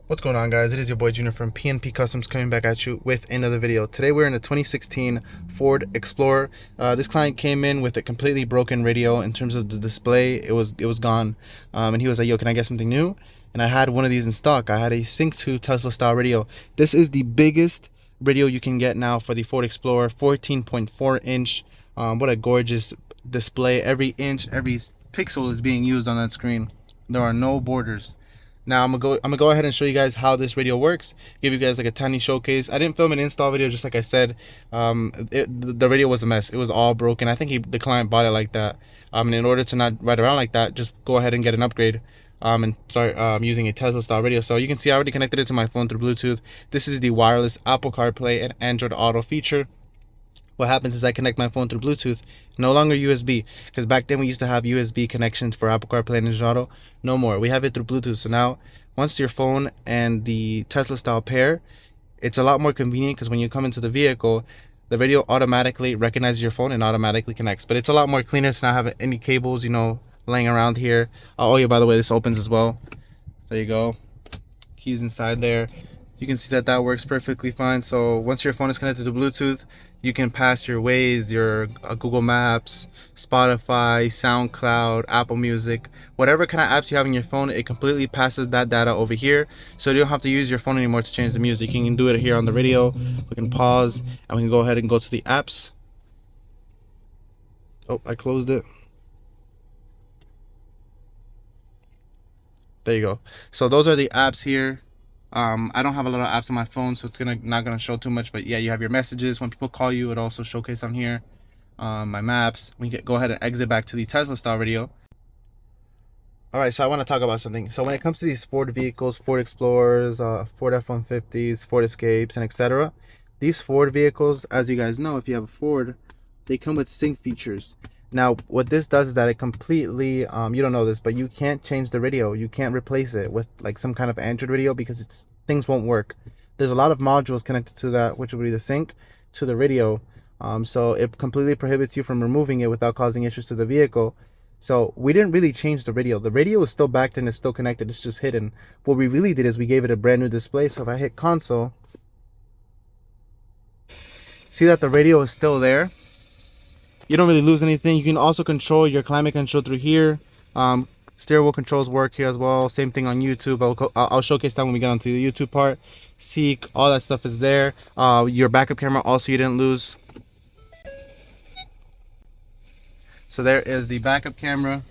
What's going on, guys? It is your boy Junior from PNP Customs coming back at you with another video. Today we're in a 2016 Ford Explorer. This client came in with a completely broken radio. In terms of the display, it was gone, and he was like, yo, can I get something new? And I had one of these in stock. I had a Sync 2 Tesla style radio. This is the biggest radio you can get now for the Ford Explorer, 14.4 inch. What a gorgeous display. Every inch, every pixel is being used on that screen. There are no borders. Now I'm gonna go ahead and show you guys how this radio works. Give you guys like a tiny showcase. I didn't film an install video, just like I said. The radio was a mess. It was all broken. I think the client bought it like that. And in order to not ride around like that, just go ahead and get an upgrade. And start using a Tesla style radio. So you can see I already connected it to my phone through Bluetooth. This is the wireless Apple CarPlay and Android Auto feature. What happens is I connect my phone through Bluetooth, no longer USB, because back then we used to have USB connections for Apple CarPlay and Android Auto. No more. We have it through Bluetooth. So now, once your phone and the Tesla style pair, it's a lot more convenient because when you come into the vehicle, the radio automatically recognizes your phone and automatically connects. But it's a lot more cleaner to not have any cables, laying around here. Oh yeah, by the way, this opens as well. There you go. Keys inside there. You can see that works perfectly fine. So once your phone is connected to Bluetooth, you can pass your Waze, your Google Maps, Spotify, SoundCloud, Apple Music, whatever kind of apps you have on your phone, it completely passes that data over here. So you don't have to use your phone anymore to change the music. You can do it here on the radio. We can pause and we can go ahead and go to the apps. Oh, I closed it. There you go. So those are the apps here. I don't have a lot of apps on my phone, so it's not gonna show too much. But yeah, you have your messages. When people call you, it also showcase on here. My maps. We can go ahead and exit back to the Tesla style radio. All right, so I want to talk about something. So when it comes to these Ford vehicles, Ford Explorers, Ford F-150s, Ford Escapes, and etc., these Ford vehicles, as you guys know, if you have a Ford, they come with sync features. Now, what this does is that it completely, you don't know this, but you can't change the radio. You can't replace it with like some kind of Android radio because things won't work. There's a lot of modules connected to that, which would be the sync to the radio. So it completely prohibits you from removing it without causing issues to the vehicle. So we didn't really change the radio. The radio is still back there and it's still connected. It's just hidden. What we really did is we gave it a brand new display. So if I hit console, see that the radio is still there. You don't really lose anything. You can also control your climate control through here. Steering wheel controls work here as well. Same thing on YouTube. I'll showcase that when we get onto the YouTube part. Seek, all that stuff is there. Your backup camera also you didn't lose. So there is the backup camera.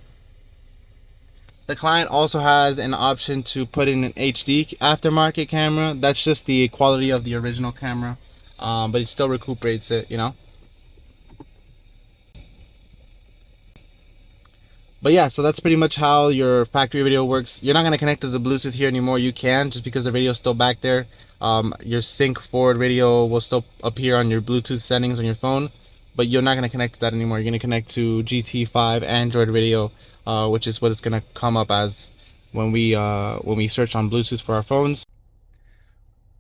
The client also has an option to put in an HD aftermarket camera. That's just the quality of the original camera, but it still recuperates it, But yeah, so that's pretty much how your factory radio works. You're not going to connect to the Bluetooth here anymore. You can, just because the radio is still back there. Your Sync Ford radio will still appear on your Bluetooth settings on your phone, but you're not going to connect to that anymore. You're going to connect to GT5 Android radio, which is what it's going to come up as when we search on Bluetooth for our phones.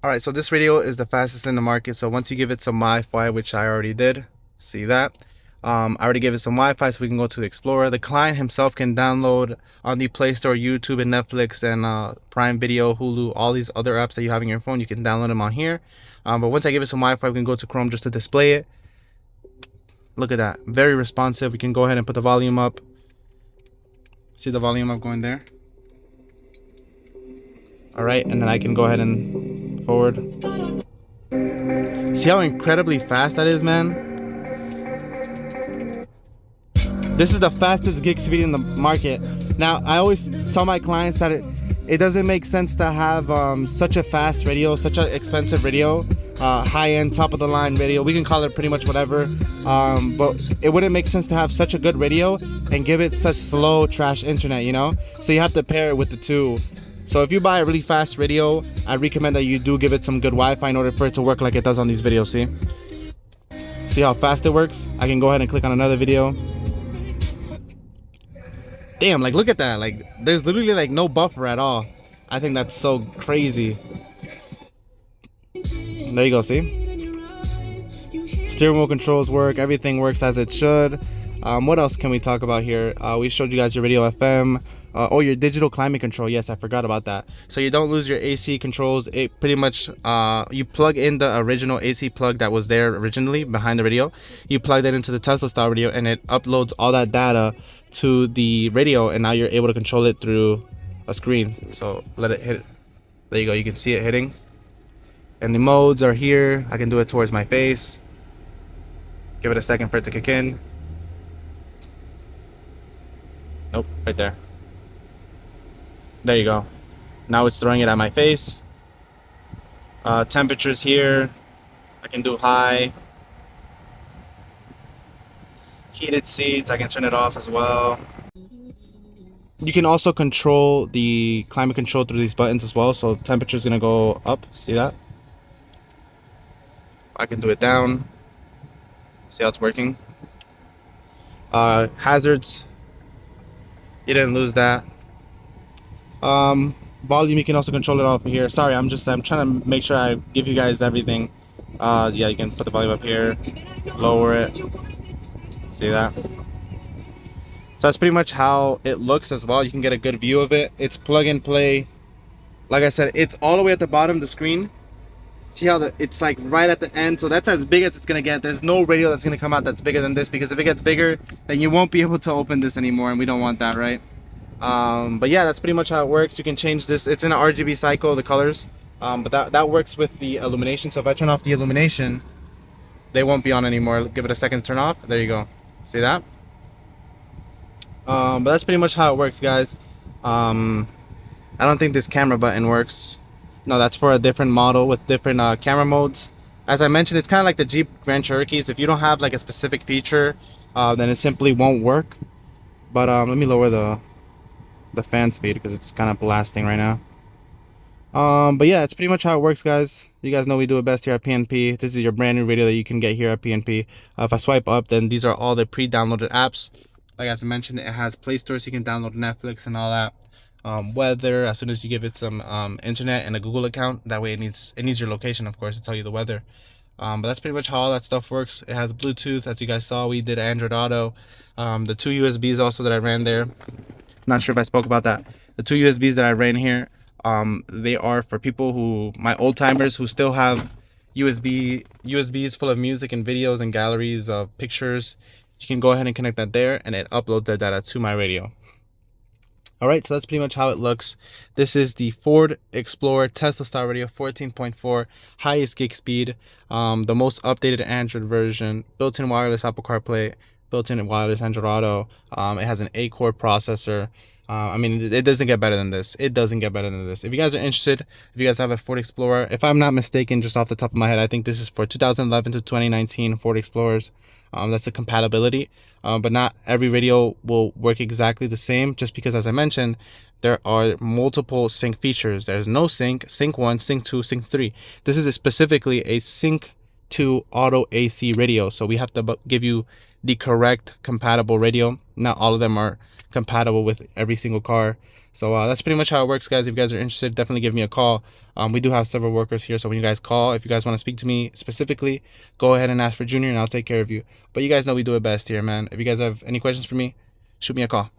All right, so this radio is the fastest in the market. So once you give it some Wi-Fi, which I already did, see that. I already gave it some Wi-Fi so we can go to the Explorer. The client himself can download on the Play Store YouTube and Netflix and Prime Video, Hulu, all these other apps that you have on your phone. You can download them on here. But once I give it some Wi-Fi, we can go to Chrome just to display it. Look at that. Very responsive. We can go ahead and put the volume up. See the volume up going there? All right, and then I can go ahead and forward. See how incredibly fast that is, man? This is the fastest gig speed in the market. Now, I always tell my clients that it doesn't make sense to have such a fast radio, such an expensive radio, high-end, top-of-the-line radio. We can call it pretty much whatever, but it wouldn't make sense to have such a good radio and give it such slow trash internet, So you have to pair it with the two. So if you buy a really fast radio, I recommend that you do give it some good Wi-Fi in order for it to work like it does on these videos, see? See how fast it works? I can go ahead and click on another video. Damn, like look at that. Like there's literally like no buffer at all. I think that's so crazy. There you go, see? Steering wheel controls work, everything works as it should. What else can we talk about here? We showed you guys your radio FM, Oh, your digital climate control. Yes, I forgot about that. So you don't lose your AC controls. It pretty much, you plug in the original AC plug that was there originally behind the radio. You plug that into the Tesla style radio, and it uploads all that data to the radio, and now you're able to control it through a screen. So let it hit. There you go. You can see it hitting. And the modes are here. I can do it towards my face. Give it a second for it to kick in. Nope, right there. There you go. Now it's throwing it at my face. Temperatures here. I can do high. Heated seats, I can turn it off as well. You can also control the climate control through these buttons as well. So temperature is gonna go up. See that? I can do it down. See how it's working? Hazards. You didn't lose that. Volume, you can also control it off here. Sorry, I'm trying to make sure I give you guys everything. Yeah, you can put the volume up here, lower it. See that? So that's pretty much how it looks as well. You can get a good view of it. It's plug and play. Like I said, it's all the way at the bottom of the screen. See how it's like right at the end. So that's as big as it's gonna get. There's no radio that's gonna come out that's bigger than this, because if it gets bigger, then you won't be able to open this anymore, and we don't want that, right? But yeah, that's pretty much how it works. You can change this. It's in an RGB cycle, the colors, but that works with the illumination. So if I turn off the illumination, they won't be on anymore. Give it a second to turn off. There you go. See that? But that's pretty much how it works, guys. I don't think this camera button works. No, that's for a different model with different camera modes. As I mentioned, it's kind of like the Jeep Grand Cherokees. If you don't have like a specific feature, then it simply won't work. But let me lower the fan speed because it's kind of blasting right now. But yeah, it's pretty much how it works, guys. You guys know we do it best here at PNP. This is your brand new radio that you can get here at PNP. If I swipe up, then these are all the pre-downloaded apps. Like as I mentioned, it has Play Store, so you can download Netflix and all that. Weather, as soon as you give it some internet and a Google account, that way it needs your location, of course, to tell you the weather. But that's pretty much how all that stuff works. It has Bluetooth, as you guys saw. We did Android Auto. The 2 USBs also that I ran there. Not sure if I spoke about that. The 2 USBs that I ran here, they are for people who, my old timers who still have USBs full of music and videos and galleries of pictures. You can go ahead and connect that there, and it uploads the data to my radio. All right, so that's pretty much how it looks. This is the Ford Explorer Tesla style radio, 14.4, highest gig speed, the most updated Android version, built-in wireless Apple CarPlay, built-in wireless Android Auto. It has an 8-core processor. I mean, it doesn't get better than this. It doesn't get better than this. If you guys are interested, if you guys have a Ford Explorer, if I'm not mistaken, just off the top of my head, I think this is for 2011 to 2019 Ford Explorers. That's the compatibility. But not every radio will work exactly the same, just because, as I mentioned, there are multiple sync features. There's no sync, sync 1, sync 2, sync 3. This is specifically a sync 2 auto AC radio. So we have to give you the correct compatible radio. Not all of them are compatible with every single car. So that's pretty much how it works, guys. If you guys are interested, definitely give me a call. We do have several workers here, so when you guys call, if you guys want to speak to me specifically, go ahead and ask for Junior and I'll take care of you. But you guys know we do it best here, man. If you guys have any questions for me, shoot me a call.